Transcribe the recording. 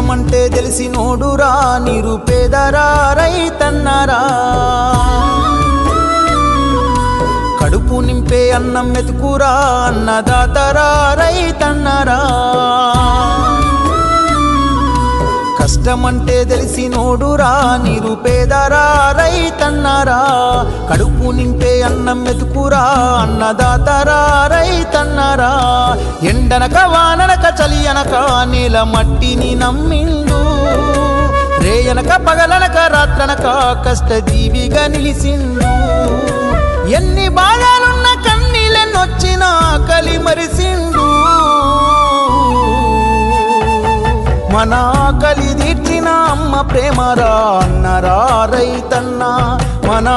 కష్టమంటే తెలిసినోడురా నిరుపేదరా రైతన్నరా కడుపు నింపే అన్నం మెతుకురా అన్నదాతరా రైతన్నరా కష్టమంటే తెలిసినోడురా నిరుపేదరా రైతన్నరా కడుపు నింపే అన్నం మెతుకురా అన్నదాతరా రైతన్నరా ఎండనక వాననక చలి అనక నేల మట్టిని నమ్మిండు రేయనక పగలనక రాత్రనక కష్టజీవిగా నిలిసిండు ఎన్ని బాధలున్న కన్నీళ్ళెన్నొచ్చినా ఆకలి మరిసిండు మన ఆకలి తీర్చిన అమ్మ ప్రేమరా అన్నరా రైతన్న మన